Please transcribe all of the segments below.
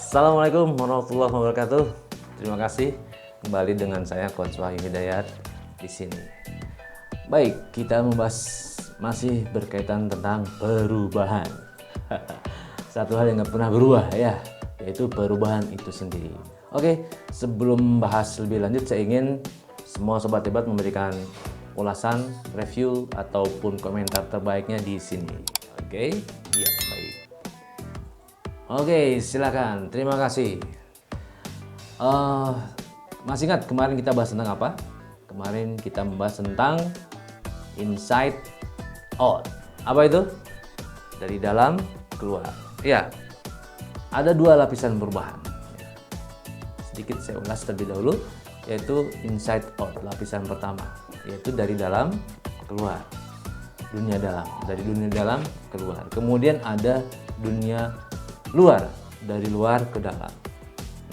Assalamualaikum warahmatullahi wabarakatuh. Terima kasih kembali dengan saya Coach Wahyu Hidayat di sini. Baik, kita membahas masih berkaitan tentang perubahan. Satu hal yang nggak pernah berubah ya, yaitu perubahan itu sendiri. Oke, sebelum bahas lebih lanjut, saya ingin semua sobat hebat memberikan ulasan, review ataupun komentar terbaiknya di sini. Oke, ya baik. Oke, silakan. Terima kasih. Masih ingat kemarin kita bahas tentang apa? Kemarin kita membahas tentang inside out. Apa itu? Dari dalam keluar. Ya, ada dua lapisan perubahan. Sedikit saya ulas terlebih dahulu, yaitu inside out, lapisan pertama, yaitu dari dalam keluar. Dunia dalam, dari dunia dalam keluar. Kemudian ada dunia luar, dari luar ke dalam.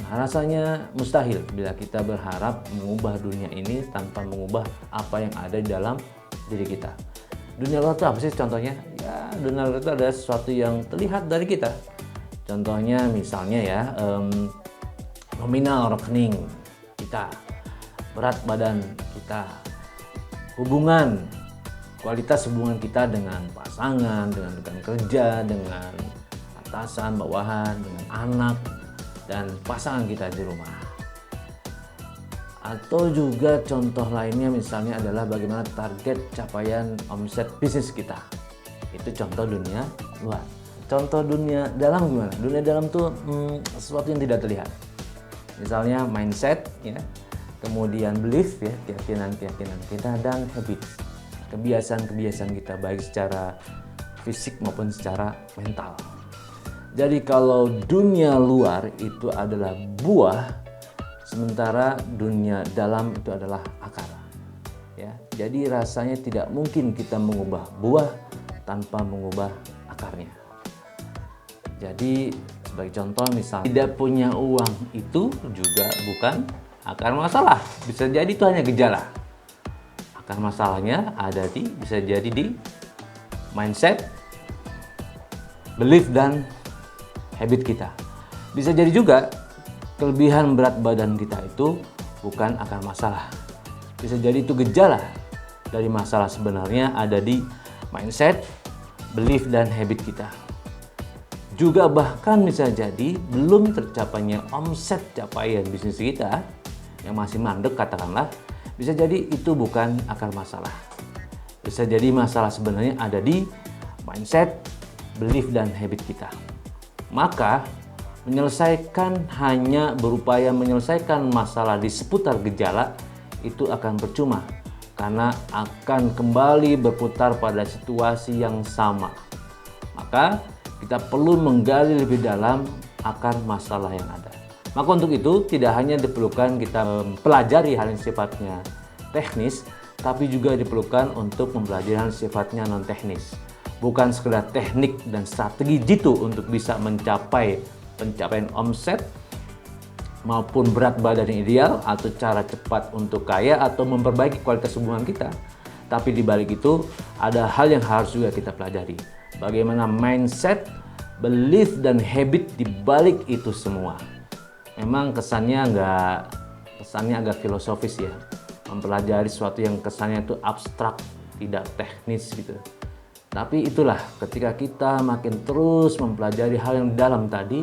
Nah, rasanya mustahil bila kita berharap mengubah dunia ini tanpa mengubah apa yang ada di dalam diri kita. Dunia luar itu apa sih contohnya? Ya, dunia luar itu adalah sesuatu yang terlihat dari kita. Contohnya misalnya ya, nominal rekening kita, berat badan kita, hubungan, kualitas hubungan kita dengan pasangan, dengan rekan kerja, dengan atasan, bawahan, dengan anak, dan pasangan kita di rumah. Atau juga contoh lainnya misalnya adalah bagaimana target capaian omset bisnis kita. Itu contoh dunia luar. Contoh dunia dalam gimana? Dunia dalam tuh sesuatu yang tidak terlihat. Misalnya mindset, ya, kemudian belief, ya, keyakinan-keyakinan kita, dan habits, kebiasaan-kebiasaan kita baik secara fisik maupun secara mental. Jadi kalau dunia luar itu adalah buah, sementara dunia dalam itu adalah akar. Ya, jadi rasanya tidak mungkin kita mengubah buah tanpa mengubah akarnya. Jadi sebagai contoh misalnya, tidak punya uang itu juga bukan akar masalah. Bisa jadi itu hanya gejala. Akar masalahnya bisa jadi di mindset, belief, dan habit kita. Bisa jadi juga kelebihan berat badan kita itu bukan akar masalah. Bisa jadi itu gejala dari masalah sebenarnya ada di mindset, belief, dan habit kita. Juga bahkan bisa jadi belum tercapainya omset capaian bisnis kita yang masih mandek katakanlah, bisa jadi itu bukan akar masalah. Bisa jadi masalah sebenarnya ada di mindset, belief, dan habit kita. Maka hanya berupaya menyelesaikan masalah di seputar gejala itu akan percuma, karena akan kembali berputar pada situasi yang sama. Maka kita perlu menggali lebih dalam akar masalah yang ada. Maka untuk itu tidak hanya diperlukan kita mempelajari hal yang sifatnya teknis, tapi juga diperlukan untuk mempelajari hal yang sifatnya non teknis. Bukan sekedar teknik dan strategi jitu untuk bisa mencapai pencapaian omset maupun berat badan yang ideal atau cara cepat untuk kaya atau memperbaiki kualitas hubungan kita. Tapi di balik itu ada hal yang harus juga kita pelajari. Bagaimana mindset, belief, dan habit di balik itu semua. Memang kesannya agak filosofis ya. Mempelajari sesuatu yang kesannya itu abstrak, tidak teknis gitu. Tapi itulah, ketika kita makin terus mempelajari hal yang dalam tadi,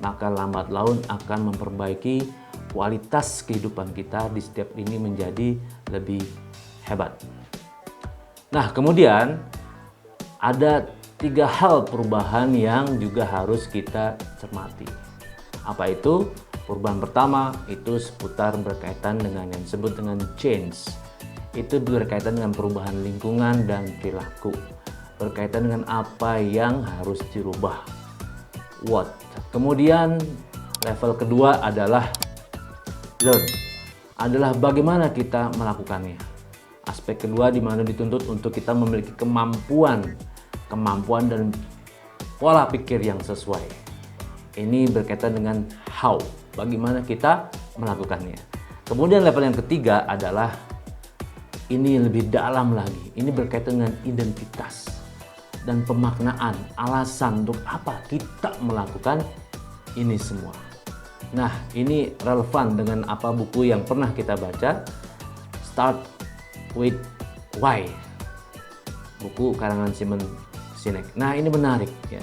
maka lambat laun akan memperbaiki kualitas kehidupan kita di setiap ini menjadi lebih hebat. Nah, kemudian ada 3 hal perubahan yang juga harus kita cermati. Apa itu? Perubahan pertama itu seputar berkaitan dengan yang disebut dengan change. Itu berkaitan dengan perubahan lingkungan dan perilaku. Berkaitan dengan apa yang harus dirubah. What? Kemudian level kedua adalah learn. Adalah bagaimana kita melakukannya. Aspek kedua di mana dituntut untuk kita memiliki kemampuan dan pola pikir yang sesuai. Ini berkaitan dengan how. Bagaimana kita melakukannya. Kemudian level yang ketiga adalah ini lebih dalam lagi. Ini berkaitan dengan identitas dan pemaknaan, alasan untuk apa kita melakukan ini semua. Nah, ini relevan dengan apa buku yang pernah kita baca, Start with Why, buku karangan Simon Sinek. Nah, ini menarik ya.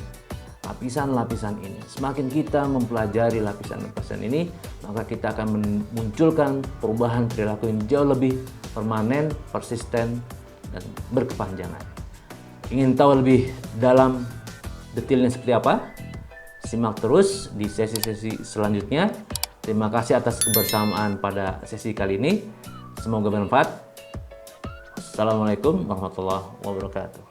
Lapisan-lapisan ini, semakin kita mempelajari lapisan-lapisan ini, maka kita akan memunculkan perubahan perilaku yang jauh lebih permanen, persisten, dan berkepanjangan. Ingin tahu lebih dalam detailnya seperti apa? Simak terus di sesi-sesi selanjutnya. Terima kasih atas kebersamaan pada sesi kali ini. Semoga bermanfaat. Assalamualaikum warahmatullahi wabarakatuh.